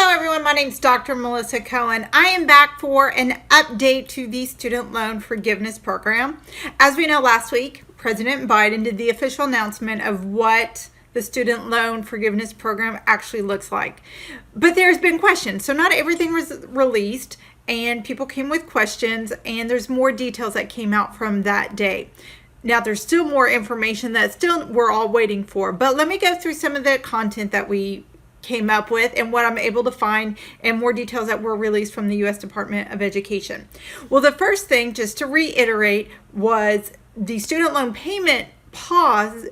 Hello everyone, my name is Dr. Melissa Cohen. I am back for an update to the Student Loan Forgiveness Program. As we know, last week, President Biden did the official announcement of what the Student Loan Forgiveness Program actually looks like. But there's been questions, so not everything was released, and people came with questions, and there's more details that came out from that day. Now, there's still more information that we're all waiting for, but let me go through some of the content that we came up with and what I'm able to find and more details that were released from the U.S. Department of Education. Well, the first thing, just to reiterate, was the student loan payment pause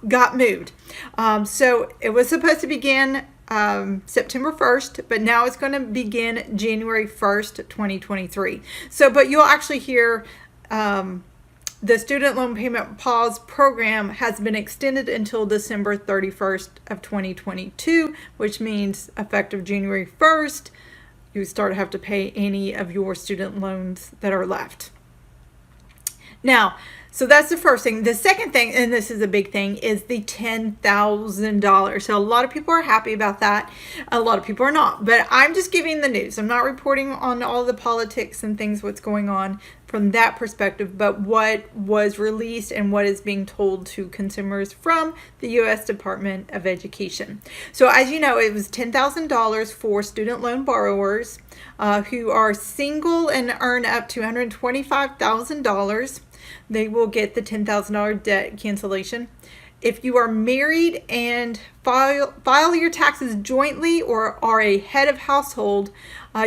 got moved. So it was supposed to begin September 1st, but now it's going to begin January 1st, 2023. So, but you'll actually hear the student loan payment pause program has been extended until December 31st of 2022, which means effective January 1st, you start to have to pay any of your student loans that are left. Now, so that's the first thing. The second thing, and this is a big thing, is the $10,000. So a lot of people are happy about that. A lot of people are not. But I'm just giving the news. I'm not reporting on all the politics and things, what's going on from that perspective, but what was released and what is being told to consumers from the U.S. Department of Education. So as you know, it was $10,000 for student loan borrowers who are single and earn up to $125,000. They will get the $10,000 debt cancellation. If you are married and file your taxes jointly or are a head of household,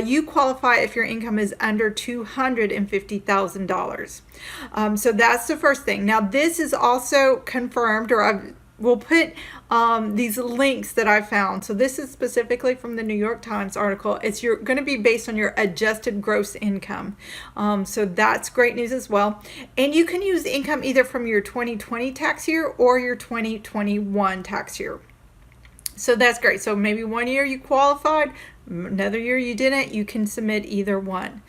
you qualify if your income is under $250,000. So that's the first thing. Now, this is also confirmed, or we'll put these links that I found. So this is specifically from the New York Times article. It's going to be based on your adjusted gross income. So that's great news as well. And you can use income either from your 2020 tax year or your 2021 tax year. So that's great. So maybe one year you qualified, another year you didn't, you can submit either one.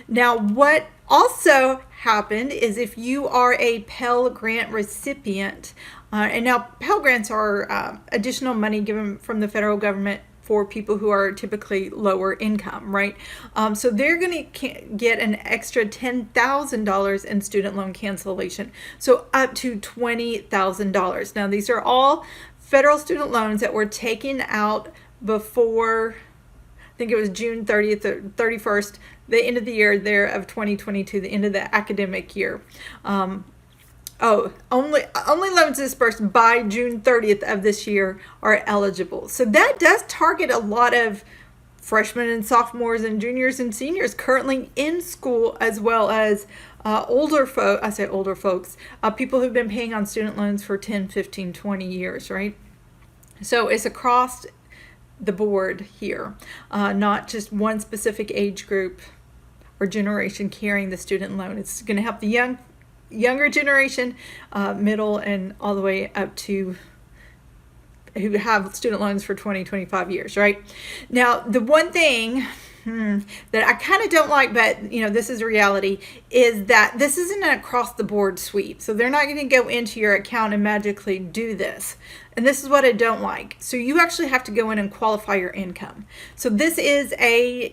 Now, what also happened is if you are a Pell Grant recipient, and now Pell Grants are additional money given from the federal government for people who are typically lower income, right? So they're going to get an extra $10,000 in student loan cancellation, so up to $20,000. Now, these are all federal student loans that were taken out before, I think it was June 30th or 31st, the end of the year there of 2022, the end of the academic year. Only loans disbursed by June 30th of this year are eligible. So that does target a lot of freshmen and sophomores and juniors and seniors currently in school, as well as older folks, people who've been paying on student loans for 10, 15, 20 years, right? So it's across the board here, not just one specific age group or generation carrying the student loan. It's going to help the younger generation, middle, and all the way up to who have student loans for 20, 25 years, right? Now, the one thing that I kind of don't like, but this is a reality, is that this isn't an across the board sweep. So they're not going to go into your account and magically do this. And this is what I don't like. So you actually have to go in and qualify your income. So this is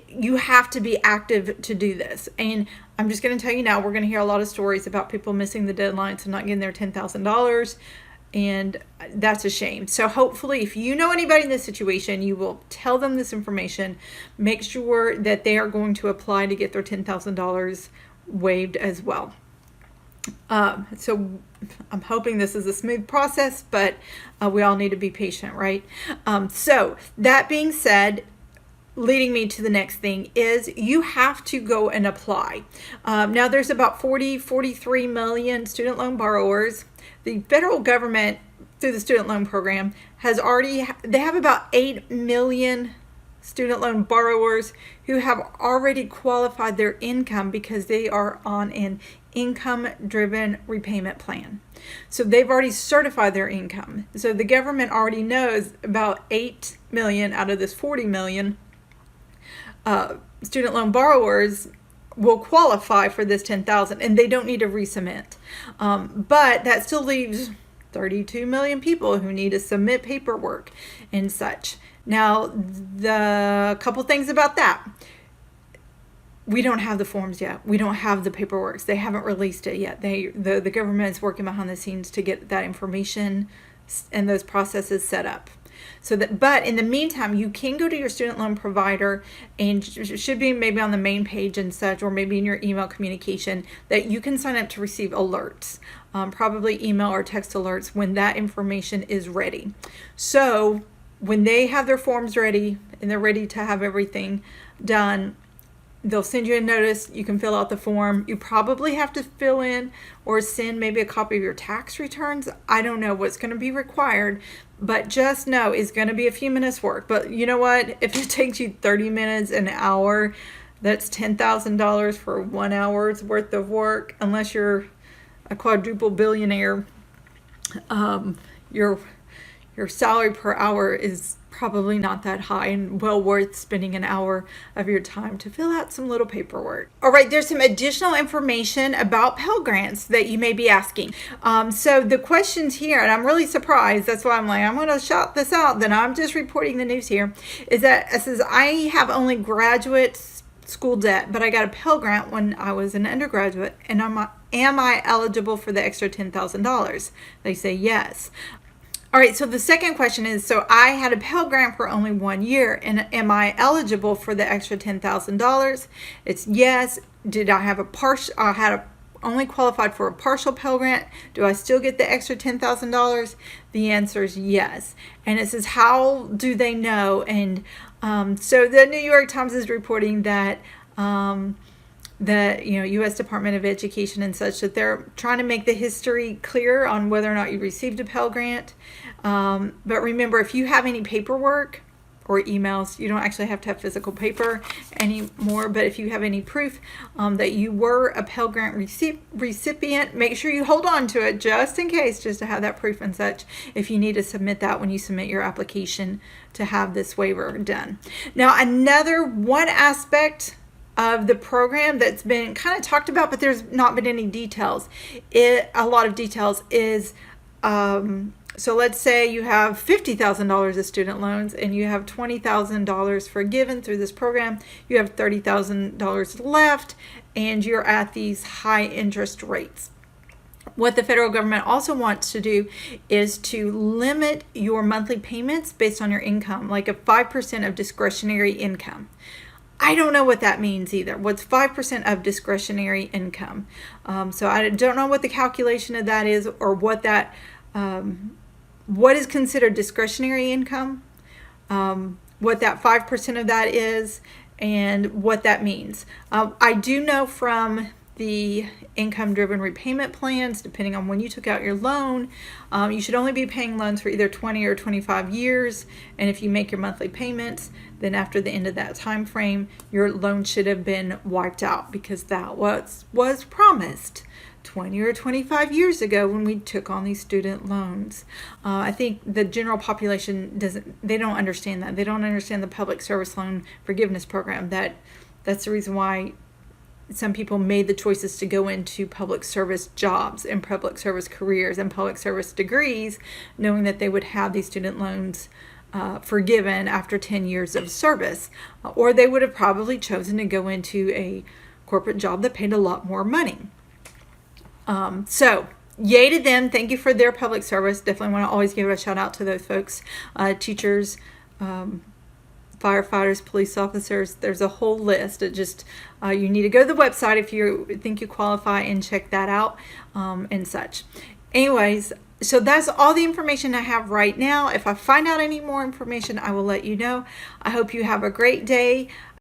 you have to be active to do this. And I'm just going to tell you now, we're going to hear a lot of stories about people missing the deadlines and not getting their $10,000. And that's a shame. So hopefully, if you know anybody in this situation, you will tell them this information. Make sure that they are going to apply to get their $10,000 waived as well. So I'm hoping this is a smooth process, but we all need to be patient, right? So that being said, leading me to the next thing is you have to go and apply. Now there's about 43 million student loan borrowers. The federal government, through the student loan program, they have about 8 million student loan borrowers who have already qualified their income because they are on an income-driven repayment plan. So they've already certified their income. So the government already knows about 8 million out of this 40 million student loan borrowers will qualify for this $10,000, and they don't need to resubmit. But that still leaves 32 million people who need to submit paperwork and such. Now, the couple things about that. We don't have the forms yet. We don't have the paperwork. They haven't released it yet. The government is working behind the scenes to get that information and those processes set up. But in the meantime, you can go to your student loan provider, and it should be maybe on the main page and such, or maybe in your email communication, that you can sign up to receive alerts, probably email or text alerts when that information is ready. So when they have their forms ready and they're ready to have everything done, they'll send you a notice. You can fill out the form. You probably have to fill in or send maybe a copy of your tax returns. I don't know what's going to be required, but just know it's going to be a few minutes work. But you know what? If it takes you 30 minutes, an hour, that's $10,000 for 1 hour's worth of work. Unless you're a quadruple billionaire, your salary per hour is probably not that high, and well worth spending an hour of your time to fill out some little paperwork. All right, there's some additional information about Pell Grants that you may be asking. So the questions here, and I'm really surprised, that's why I'm like, I'm going to shout this out, then I'm just reporting the news here, is that it says, I have only graduate school debt, but I got a Pell Grant when I was an undergraduate, and am I eligible for the extra $10,000? They say yes. All right, so the second question is, so I had a Pell Grant for only 1 year, and am I eligible for the extra $10,000? It's yes. Did I have only qualified for a partial Pell Grant? Do I still get the extra $10,000? The answer is yes. And it says, how do they know? And so the New York Times is reporting that the U.S. Department of Education and such, that they're trying to make the history clear on whether or not you received a Pell Grant. But remember, if you have any paperwork or emails, you don't actually have to have physical paper anymore, but if you have any proof that you were a Pell Grant recipient, make sure you hold on to it just in case, just to have that proof and such, if you need to submit that when you submit your application to have this waiver done. Now, another one aspect of the program that's been kind of talked about, but there's not been any details. A lot of details is, so let's say you have $50,000 of student loans and you have $20,000 forgiven through this program. You have $30,000 left, and you're at these high interest rates. What the federal government also wants to do is to limit your monthly payments based on your income, like a 5% of discretionary income. I don't know what that means either. What's 5% of discretionary income? So I don't know what the calculation of that is, or what that what is considered discretionary income, what that 5% of that is, and what that means. I do know from the income-driven repayment plans, depending on when you took out your loan, you should only be paying loans for either 20 or 25 years. And if you make your monthly payments, then after the end of that time frame, your loan should have been wiped out, because that was promised 20 or 25 years ago when we took on these student loans. I think the general population they don't understand that. They don't understand the public service loan forgiveness program. That's the reason why some people made the choices to go into public service jobs and public service careers and public service degrees, knowing that they would have these student loans forgiven after 10 years of service. Or they would have probably chosen to go into a corporate job that paid a lot more money. So yay to them. Thank you for their public service. Definitely want to always give a shout out to those folks, teachers, firefighters, police officers. There's a whole list. It just you need to go to the website if you think you qualify and check that out and such. Anyways, so that's all the information I have right now. If I find out any more information, I will let you know. I hope you have a great day.